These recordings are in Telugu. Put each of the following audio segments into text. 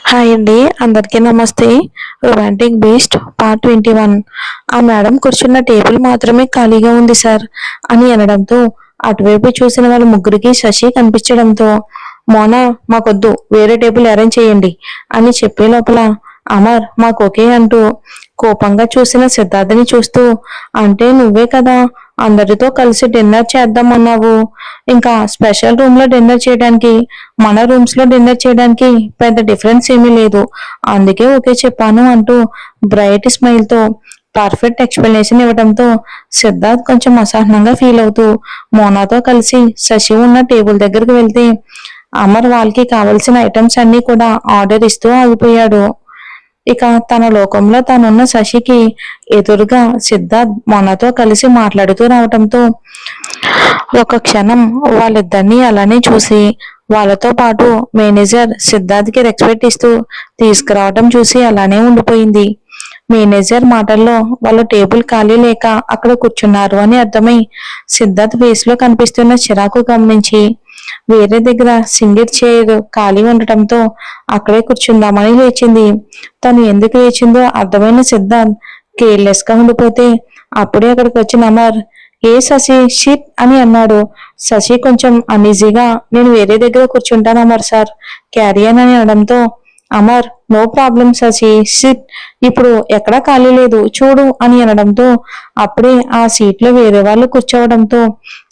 హాయ్ అండి, అందరికీ నమస్తే. Romantic beast part 21. ఆ మేడం కూర్చున్న టేబుల్ మాత్రమే ఖాళీగా ఉంది సార్ అని అనడంతో అటువైపు చూసిన వాళ్ళ ముగ్గురికి శశి కనిపించడంతో, మోనా మాకొద్దు, వేరే టేబుల్ అరేంజ్ చేయండి అని చెప్పే లోపల అమర్ మాకు ఓకే అంటూ కోపంగా చూసిన సిద్ధార్థని చూస్తూ, అంటే నువ్వే కదా అందరితో కలిసి డిన్నర్ చేద్దామన్నావు, ఇంకా స్పెషల్ రూమ్ లో డిన్నర్ చేయడానికి మన రూమ్స్ లో డిన్నర్ చేయడానికి పెద్ద డిఫరెన్స్ ఏమీ లేదు, అందుకే ఓకే చెప్పాను అంటూ బ్రైట్ స్మైల్ తో పర్ఫెక్ట్ ఎక్స్ప్లెనేషన్ ఇవ్వడంతో సిద్ధార్థ్ కొంచెం అసహనంగా ఫీల్ అవుతూ మోనాతో కలిసి శశి ఉన్న టేబుల్ దగ్గరకు వెళ్తే అమర్ వాళ్ళకి కావలసిన ఐటమ్స్ అన్ని కూడా ఆర్డర్ ఇస్తూ ఆగిపోయాడు. ఇక తన లోకంలో తానున్న శశికి ఎదురుగా సిద్ధార్థ్ మొన్నతో కలిసి మాట్లాడుతూ రావటంతో ఒక క్షణం వాళ్ళిద్దరినీ అలానే చూసి వాళ్ళతో పాటు మేనేజర్ సిద్ధార్థ్కి రెస్పెక్ట్ ఇస్తూ తీసుకురావటం చూసి అలానే ఉండిపోయింది. మేనేజర్ మాటల్లో వాళ్ళ టేబుల్ ఖాళీ లేక అక్కడ కూర్చున్నారు అని అర్థమై సిద్ధార్థ్ ఫేస్ లో కనిపిస్తున్న చిరాకు గమనించి వేరే దగ్గర సింగిల్ చైర్ ఖాళీ ఉండటంతో అక్కడే కూర్చుందామని లేచింది. తను ఎందుకు లేచిందో అర్థమైన సిద్ధార్థ్ కేర్లెస్ గా ఉండిపోతే అప్పుడే అక్కడికి వచ్చిన అమర్ ఏ శశి షిట్ అని అన్నాడు. శశి కొంచెం అనీజీగా నేను వేరే దగ్గర కూర్చుంటాను అమర్ సార్, క్యారియన్ అని అనడంతో Amar no problem Shashi sit, ఇప్పుడు ఎక్కడా ఖాళీ లేదు చూడు అని అనడంతో అప్పుడే ఆ సీట్ లో వేరే వాళ్ళు కూర్చోవడంతో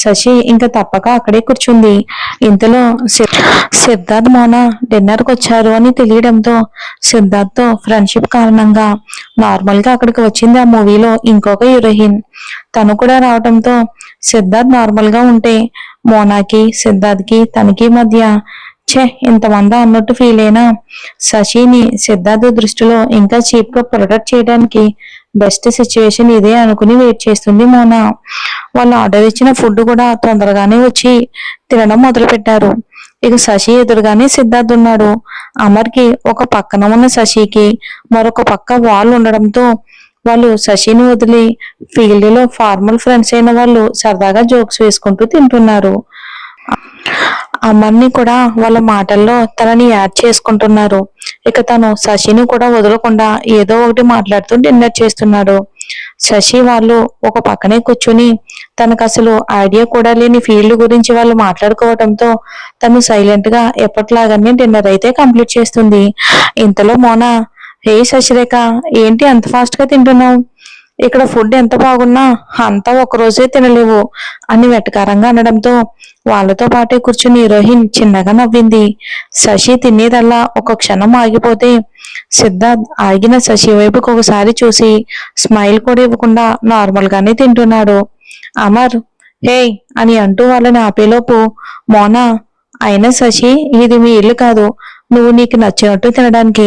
శశి ఇంకా తప్పక అక్కడే కూర్చుంది. ఇంతలో సిద్ధార్థ్ మోనా డిన్నర్ కు వచ్చారు అని తెలియడంతో సిద్ధార్థ్ తో ఫ్రెండ్షిప్ కారణంగా నార్మల్ గా అక్కడికి వచ్చింది ఆ మూవీలో ఇంకొక హీరోయిన్. తను కూడా రావడంతో సిద్ధార్థ్ నార్మల్ గా ఉంటే మోనాకి సిద్ధార్థ్ కి తనకి మధ్య ఇంతమంది అన్నట్టు ఫీల్ అయినా శశిని సిద్ధార్థ్ దృష్టిలో ఇంకా చీప్ గా ప్రొటెక్ట్ చేయడానికి బెస్ట్ సిచ్యువేషన్ ఇదే అనుకుని వెయిట్ చేస్తుంది మోనా. వాళ్ళు ఆర్డర్ ఇచ్చిన ఫుడ్ కూడా తొందరగానే వచ్చి తినడం మొదలు పెట్టారు. ఇక శశి ఎదురుగానే సిద్ధార్థ్ ఉన్నాడు. అమర్కి ఒక పక్కన ఉన్న శశికి మరొక పక్క వాల్ ఉండడంతో వాళ్ళు శశిని వదిలి ఫీల్డ్ లో ఫార్మల్ ఫ్రెండ్స్ అయిన వాళ్ళు సరదాగా జోక్స్ వేసుకుంటూ తింటున్నారు. అమర్ని కూడా వాళ్ళ మాటల్లో తనని యాడ్ చేసుకుంటున్నారు. ఇక తను శశిని కూడా వదలకుండా ఏదో ఒకటి మాట్లాడుతూ డిన్నర్ చేస్తున్నాడు. శశి వాళ్ళు ఒక పక్కనే కూర్చుని తనకు అసలు ఐడియా కూడా లేని ఫీల్డ్ గురించి వాళ్ళు మాట్లాడుకోవడంతో తను సైలెంట్ గా ఎప్పట్లాగానే డిన్నర్ అయితే కంప్లీట్ చేస్తుంది. ఇంతలో మోనా హే శశిరేఖ, ఏంటి అంత ఫాస్ట్ గా తింటున్నావు, ఇక్కడ ఫుడ్ ఎంత బాగున్నా అంతా ఒక రోజే తినలేవు అని వెటకారంగా అనడంతో వాళ్ళతో పాటే కూర్చుని హీరోయిన్ చిన్నగా నవ్వింది. శశి తినేదల్లా ఒక క్షణం ఆగిపోతే సిద్ధార్థ్ ఆగిన శశి వైపుకి ఒకసారి చూసి స్మైల్ కూడా ఇవ్వకుండా నార్మల్ గానే తింటున్నాడు. అమర్ హే అని అంటూ వాళ్ళని ఆపేలోపు మోనా అయినా శశి ఇది మీ ఇల్లు కాదు, నువ్వు నీకు నచ్చినట్టు తినడానికి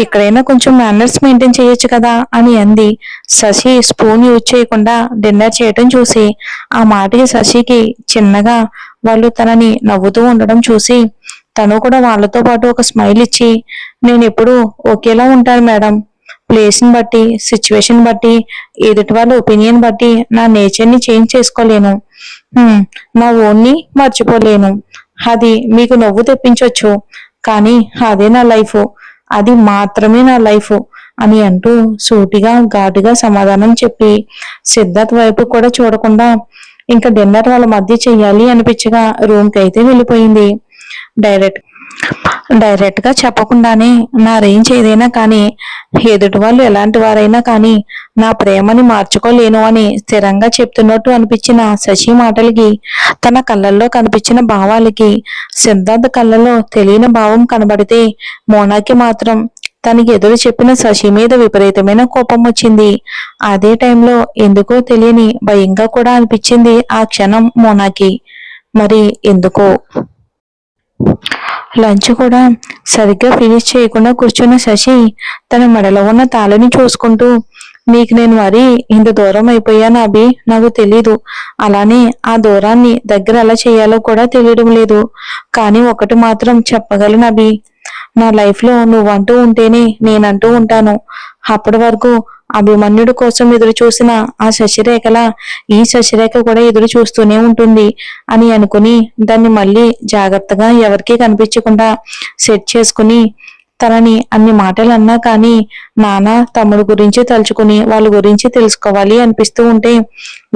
ఎక్కడైనా కొంచెం మేనర్స్ మెయింటైన్ చేయొచ్చు కదా అని అంది. శశి స్పూన్ యూజ్ చేయకుండా డిన్నర్ చేయటం చూసి ఆ మాటకి శశికి చిన్నగా వాళ్ళు తనని నవ్వుతూ ఉండడం చూసి తను కూడా వాళ్ళతో పాటు ఒక స్మైల్ ఇచ్చి నేను ఎప్పుడు ఒకేలా ఉంటాను మేడం, ప్లేస్ ని బట్టి సిచ్యువేషన్ బట్టి ఎదుటి వాళ్ళ ఒపీనియన్ బట్టి నా నేచర్ ని చేంజ్ చేసుకోలేను, నా ఓన్ని మర్చిపోలేను, అది మీకు నవ్వు తెప్పించవచ్చు కానీ అదే నా లైఫ్, అది మాత్రమే నా లైఫ్ అని అంటూ సూటిగా ఘాటుగా సమాధానం చెప్పి సిద్ధార్థ్ వైపు కూడా చూడకుండా ఇంకా డిన్నర్ వాళ్ళ మధ్య చెయ్యాలి అనిపించగా రూమ్ కి అయితే వెళ్ళిపోయింది. డైరెక్ట్ గా చెప్పకుండానే నా రేంజ్ ఏదైనా కానీ ఎదుటి వాళ్ళు ఎలాంటి వారైనా కానీ నా ప్రేమని మార్చుకోలేను అని స్థిరంగా చెప్తున్నట్టు అనిపించిన శశి మాటలకి తన కళ్ళల్లో కనిపించిన భావాలకి సిద్ధార్థ్ కళ్ళలో తెలియని భావం కనబడితే మోనాకి మాత్రం తనకి ఎదురు చెప్పిన శశి మీద విపరీతమైన కోపం వచ్చింది. అదే టైంలో ఎందుకో తెలియని భయంగా కూడా అనిపించింది ఆ క్షణం మోనాకి. మరి ఎందుకో లంచ్ కూడా సరిగ్గా ఫినిష్ చేయకుండా కూర్చున్న శశి తన మెడలో ఉన్న తాళని చూసుకుంటూ నీకు నేను మరీ ఇంత దూరం అయిపోయాను అభి, నాకు తెలీదు, అలానే ఆ దూరాన్ని దగ్గర ఎలా చేయాలో కూడా తెలియడం లేదు, కానీ ఒకటి మాత్రం చెప్పగలను అభి, నా లైఫ్ లో నువ్వంటూ ఉంటేనే నేనంటూ ఉంటాను, అప్పటి వరకు అభిమన్యుడి కోసం ఎదురు చూసిన ఆ శశిరేఖల ఈ శశిరేఖ కూడా ఎదురు చూస్తూనే ఉంటుంది అని అనుకుని దాన్ని మళ్ళీ జాగ్రత్తగా ఎవరికీ కనిపించకుండా సెట్ చేసుకుని తనని అన్ని మాటలు అన్నా కానీ నాన్న తమ్ముడు గురించి తలుచుకుని వాళ్ళ గురించి తెలుసుకోవాలి అనిపిస్తూ ఉంటే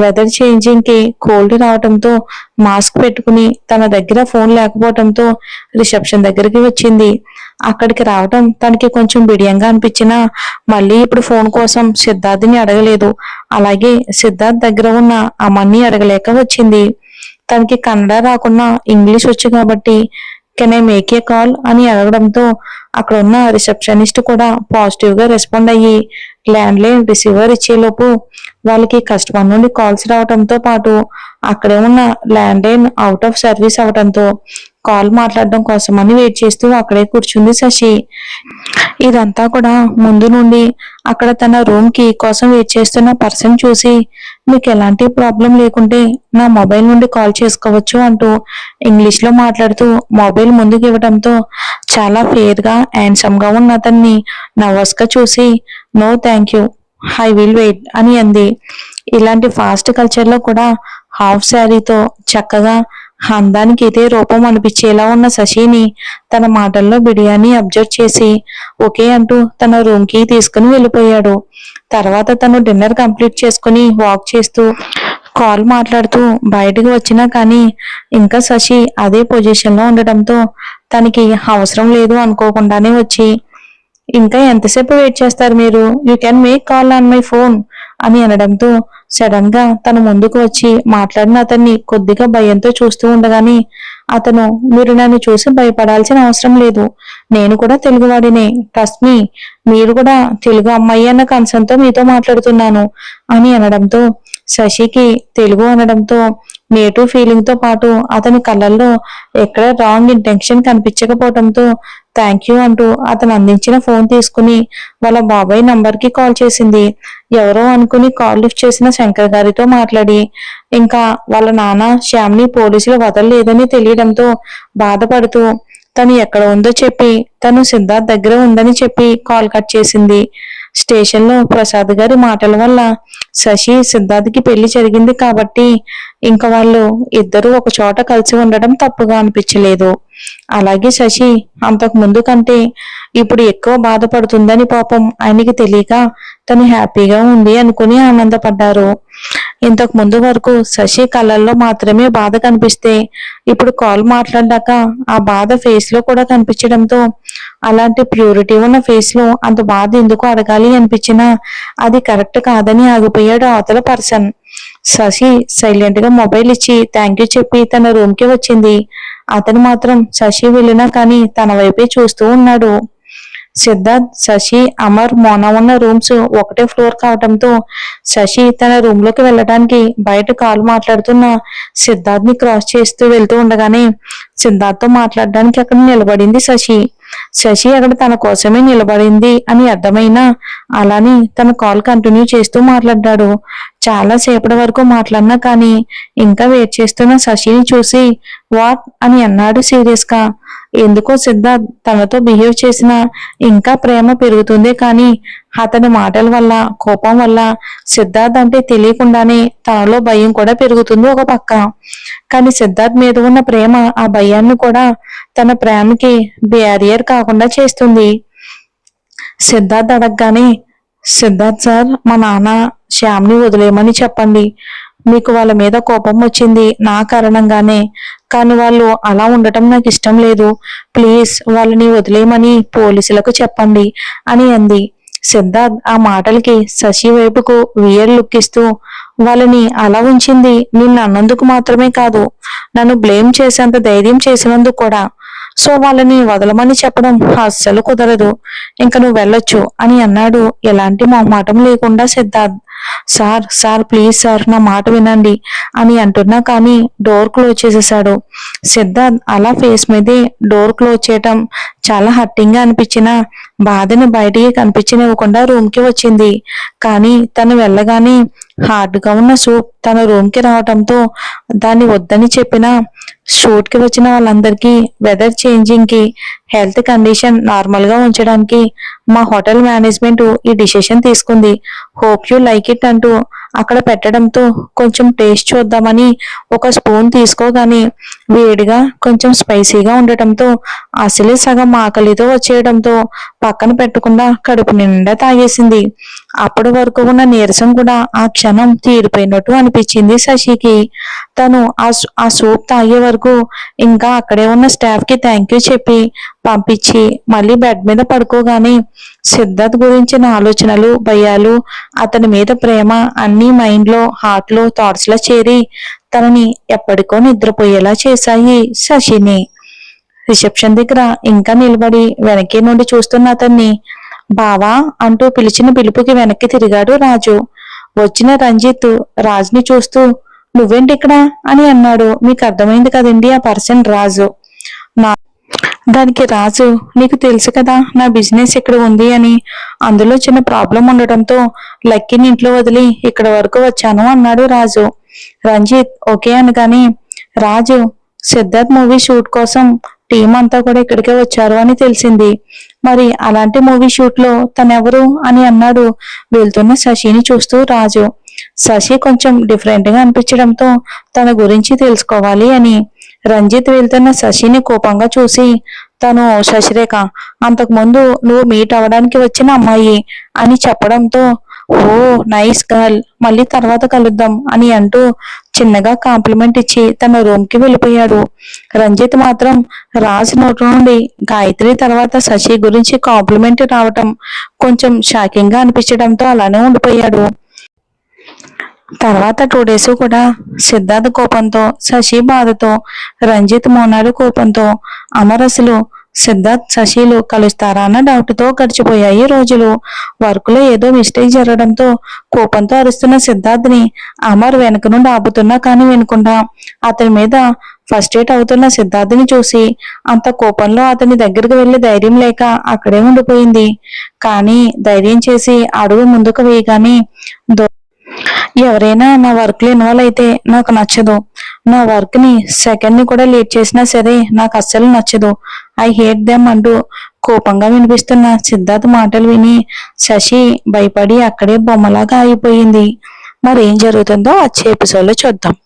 వెదర్ చేంజింగ్ కి కోల్డ్ రావటంతో మాస్క్ పెట్టుకుని తన దగ్గర ఫోన్ లేకపోవటంతో రిసెప్షన్ దగ్గరికి వచ్చింది. అక్కడికి రావటం తనకి కొంచెం బిడియంగా అనిపించినా మళ్ళీ ఇప్పుడు ఫోన్ కోసం సిద్ధార్థని అడగలేదు. అలాగే సిద్ధార్థ్ దగ్గర ఉన్న అమన్ని అడగలేక వచ్చింది. తనకి కన్నడ రాకున్నా ఇంగ్లీష్ వచ్చు కాబట్టి can I make a call అని అడగడంతో అక్కడ ఉన్న రిసెప్షనిస్ట్ కూడా పాజిటివ్ గా రెస్పాండ్ అయ్యి ల్యాండ్ లైన్ రిసీవర్ ఇచ్చేలోపు వాళ్ళకి కస్టమర్ నుండి కాల్స్ రావడంతో పాటు అక్కడే ఉన్న land line out of service అవడంతో కాల్ మాట్లాడడం కోసమని వెయిట్ చేస్తూ అక్కడే కూర్చుంది శశి. ఇదంతా కూడా ముందు నుండి అక్కడ తన రూమ్ కి కోసం వెయిట్ చేస్తున్న పర్సన్ చూసి మీకు ఎలాంటి ప్రాబ్లం లేకుంటే నా మొబైల్ నుండి కాల్ చేసుకోవచ్చు అంటూ ఇంగ్లీష్ లో మాట్లాడుతూ మొబైల్ ముందుకు ఇవ్వడంతో చాలా ఫేర్ గా హ్యాండ్సమ్ గా ఉన్న అతన్ని నర్వస్ గా చూసి no thank you I will wait అని అంది. ఇలాంటి ఫాస్ట్ కల్చర్ లో కూడా హాఫ్ శారీతో చక్కగా అందానికి ఇదే రూపం అనిపించేలా ఉన్న శశిని తన మాటల్లో బిర్యానీ అబ్జర్వ్ చేసి ఓకే అంటూ తన రూమ్ కి తీసుకుని వెళ్ళిపోయాడు. తర్వాత తను డిన్నర్ కంప్లీట్ చేసుకుని వాక్ చేస్తూ కాల్ మాట్లాడుతూ బయటకు వచ్చినా కానీ ఇంకా శశి అదే పొజిషన్ లో ఉండటంతో తనకి అవసరం లేదు అనుకోకుండానే వచ్చి ఇంకా ఎంతసేపు వెయిట్ చేస్తారు మీరు, you can make call on my phone అని అనడంతో సడన్ గా తను ముందుకు వచ్చి మాట్లాడిన అతన్ని కొద్దిగా భయంతో చూస్తూ ఉండగానే అతను మీరు నన్ను చూసి భయపడాల్సిన అవసరం లేదు, నేను కూడా తెలుగువాడినే, ట్రస్ట్ మీ, మీరు కూడా తెలుగు అమ్మాయి అన్న కన్సర్న్ తో మీతో మాట్లాడుతున్నాను అని అనడంతో శశికి తెలుగు అనడంతో నేటివ్ ఫీలింగ్ తో పాటు అతని కళ్ళల్లో ఎక్కడ రాంగ్ ఇంటెన్షన్ కనిపించకపోవడంతో థ్యాంక్ యూ అంటూ అతను అందించిన ఫోన్ తీసుకుని వాళ్ళ బాబాయ్ నంబర్ కి కాల్ చేసింది. ఎవరో అనుకుని కాల్ లిఫ్ట్ చేసిన శంకర్ గారితో మాట్లాడి ఇంకా వాళ్ళ నాన్న శ్యామ్ని పోలీసులు వదలలేదని తెలియడంతో బాధపడుతూ తను ఎక్కడ ఉందో చెప్పి తను సిద్ధార్థ్ దగ్గర ఉందని చెప్పి కాల్ కట్ చేసింది. స్టేషన్ లో ప్రసాద్ గారి మాటల వల్ల శశి సిద్ధార్థ్కి పెళ్లి జరిగింది కాబట్టి ఇంకా వాళ్ళు ఇద్దరు ఒక చోట కలిసి ఉండడం తప్పుగా అనిపించలేదు. అలాగే శశి అంతకు ముందు కంటే ఇప్పుడు ఎక్కువ బాధపడుతుందని పాపం ఆయనకి తెలియక తను హ్యాపీగా ఉంది అనుకుని ఆనందపడ్డారు. ఇంతకు ముందు వరకు శశి కళ్ళల్లో మాత్రమే బాధ కనిపిస్తే ఇప్పుడు కాల్ మాట్లాడాక ఆ బాధ ఫేస్ లో కూడా కనిపించడంతో అలాంటి ప్యూరిటీ ఉన్న ఫేస్ లో అంత బాధ ఎందుకు అడగాలి అనిపించినా అది కరెక్ట్ కాదని ఆగిపోయాడు అవతల పర్సన్. శశి సైలెంట్ గా మొబైల్ ఇచ్చి థ్యాంక్ యూ చెప్పి తన రూమ్ కి వచ్చింది. అతను మాత్రం శశి వెళ్ళినా కానీ తన వైపే చూస్తూ ఉన్నాడు. సిద్ధార్థ్, శశి, అమర్, మోనా ఉన్న రూమ్స్ ఒకటే ఫ్లోర్ కావడంతో శశి తన రూమ్ లోకి వెళ్ళడానికి బయట కాల్ మాట్లాడుతున్న సిద్ధార్థ్ ని క్రాస్ చేస్తూ వెళ్తూ ఉండగానే సిద్ధార్థ్ తో మాట్లాడడానికి అక్కడ నిలబడింది శశి. శశి అక్కడ తన కోసమే నిలబడింది అని అర్థమైనా అలానే తన కాల్ కంటిన్యూ చేస్తూ మాట్లాడ్డాడు. చాలా సేపటి వరకు మాట్లాడినా కానీ ఇంకా వెయిట్ చేస్తున్న శశిని చూసి వాట్ అని అన్నాడు సీరియస్ గా. ఎందుకో సిద్ధార్థ్ తనతో బిహేవ్ చేసినా ఇంకా ప్రేమ పెరుగుతుందే కానీ అతని మాటల వల్ల కోపం వల్ల సిద్ధార్థ్ అంటే తెలియకుండానే తనలో భయం కూడా పెరుగుతుంది ఒక పక్క. కానీ సిద్ధార్థ్ మీద ఉన్న ప్రేమ ఆ భయాన్ని కూడా తన ప్రేమకి బ్యారియర్ కాకుండా చేస్తుంది. సిద్ధార్థ్ అడగగానే సిద్ధార్థ్ సార్, మా నాన్న శ్యామ్ని వదిలేయమని చెప్పండి, మీకు వాళ్ళ మీద కోపం వచ్చింది నా కారణంగానే, కానీ వాళ్ళు అలా ఉండటం నాకు ఇష్టం లేదు, ప్లీజ్ వాళ్ళని వదిలేయమని పోలీసులకు చెప్పండి అని అంది. సిద్ధార్థ్ ఆ మాటలకి శశి వైపుకు వియర్ లుక్ ఇస్తూ వాళ్ళని అలా ఉంచింది నిన్ను అన్నందుకు మాత్రమే కాదు, నన్ను బ్లేమ్ చేసేంత ధైర్యం చేసినందుకు కూడా, సో వాళ్ళని వదలమని చెప్పడం అస్సలు కుదరదు, ఇంక నువ్వు వెళ్ళొచ్చు అని అన్నాడు ఎలాంటి మొహమాటం లేకుండా Siddharth. Sir sir please sir నా మాట వినండి అని అంటున్నా కానీ డోర్ క్లోజ్ చేసేసాడు. సిద్ధార్థ్ అలా ఫేస్ మీదే డోర్ క్లోజ్ చేయటం చాలా హట్టింగ్ గా అనిపించినా బాధని బయటికి కనిపించనివ్వకుండా రూమ్ కి వచ్చింది. కానీ తను వెళ్ళగానే హార్డ్ గా ఉన్న సూప్ తన రూమ్ కి రావటంతో దాన్ని వద్దని చెప్పినా షూట్ కి వచ్చిన వాళ్ళందరికీ వెదర్ చేంజింగ్ కి హెల్త్ కండిషన్ నార్మల్ గా ఉంచడానికి మా హోటల్ మేనేజ్మెంట్ ఈ డిసిషన్ తీసుకుంది, హోప్ యూ లైక్ ఇట్ అంటూ అక్కడ పెట్టడంతో కొంచెం టేస్ట్ చూద్దామని ఒక స్పూన్ తీసుకోగానే వేడిగా కొంచెం స్పైసీగా ఉండటంతో అసలే సగం ఆకలితో వచ్చేయడంతో పక్కన పెట్టకుండా కడుపు నిండా తాగేసింది. అప్పటి వరకు ఉన్న నీరసం కూడా ఆ క్షణం తీరిపోయినట్టు అనిపించింది శశికి. తను ఆ సూప్ తాగే వరకు ఇంకా అక్కడే ఉన్న స్టాఫ్ కి థ్యాంక్ యూ చెప్పి పంపించి మళ్ళీ బెడ్ మీద పడుకోగానే సిద్ధార్థ్ గురించిన ఆలోచనలు, భయాలు, అతని మీద ప్రేమ అన్ని మైండ్ లో, హార్ట్ లో థాట్స్ లో చేరి తనని ఎప్పటికో నిద్రపోయేలా చేశాయి శశిని. రిసెప్షన్ దగ్గర ఇంకా నిలబడి వెనక్కి నుండి చూస్తున్న అతన్ని బావా అంటూ పిలిచిన పిలుపుకి వెనక్కి తిరిగాడు రాజు. వచ్చిన రంజిత్ రాజ్ని చూస్తూ నువ్వేంటి ఇక్కడ అని అన్నాడు. మీకు అర్థమైంది కదండి, ఆ పర్సన్ రాజు. నా దానికి రాజు నీకు తెలుసు కదా నా బిజినెస్ ఇక్కడ ఉంది అని, అందులో చిన్న ప్రాబ్లం ఉండటంతో లక్కీని ఇంట్లో వదిలి ఇక్కడ వరకు వచ్చాను అన్నాడు రాజు. రంజిత్ ఓకే అనగానే రాజు సిద్ధార్థ్ మూవీ షూట్ కోసం టీం అంతా కూడా ఇక్కడికే వచ్చారు అని తెలిసింది. మరి అలాంటి మూవీ షూట్ లో తనెవరు అని అన్నాడు వెళ్తున్న శశిని చూస్తూ రాజు. శశి కొంచెం డిఫరెంట్ గా అనిపించడంతో తన గురించి తెలుసుకోవాలి అని. రంజిత్ వెళ్తున్న శశిని కోపంగా చూసి తను శశిరేఖ, అంతకు ముందు నువ్వు మీట్ అవ్వడానికి వచ్చిన అమ్మాయి అని చెప్పడంతో ఓ నైస్ గర్ల్, మళ్ళీ తర్వాత కలుద్దాం అని అంటూ చిన్నగా కాంప్లిమెంట్ ఇచ్చి తన రూమ్ కి వెళ్ళిపోయాడు. రంజిత్ మాత్రం రాజ్ నోటి నుండి గాయత్రి తర్వాత శశి గురించి కాంప్లిమెంట్ రావటం కొంచెం షాకింగ్ గా అనిపించడంతో అలానే ఉండిపోయాడు. తర్వాత 2 days కూడా సిద్ధార్థ్ కోపంతో, శశి బాధతో, రంజిత్ మోనాలు కోపంతో, అమర్ అసలు సిద్ధార్థ్ శశిలు కలుస్తారా అన్న డౌట్తో గడిచిపోయాయి రోజులు. వర్క్ లో ఏదో మిస్టేక్ జరగడంతో కోపంతో అరుస్తున్న సిద్ధార్థ్ని అమర్ వెనక నుండి ఆపుతున్నా కానీ వినకుండా అతని మీద ఫస్ట్ ఎయిట్ అవుతున్న సిద్ధార్థ్ని చూసి అంత కోపంలో అతని దగ్గరికి వెళ్లి ధైర్యం లేక అక్కడే ఉండిపోయింది. కానీ ధైర్యం చేసి అడుగు ముందుకు వేయగానే ఎవరైనా నా వర్క్ లో ఇన్వాల్వ్ అయితే నాకు నచ్చదు. నా వర్క్ ని సెకండ్ ని కూడా లేట్ చేసినా సరే నాకు అస్సలు నచ్చదు. ఐ హేట్ దెమ్ అంటూ కోపంగా వినిపిస్తున్న సిద్ధార్థ్ మాటలు విని శశి భయపడి అక్కడే బొమ్మలాగా అయిపోయింది. మరేం జరుగుతుందో వచ్చే ఎపిసోడ్ లో చూద్దాం.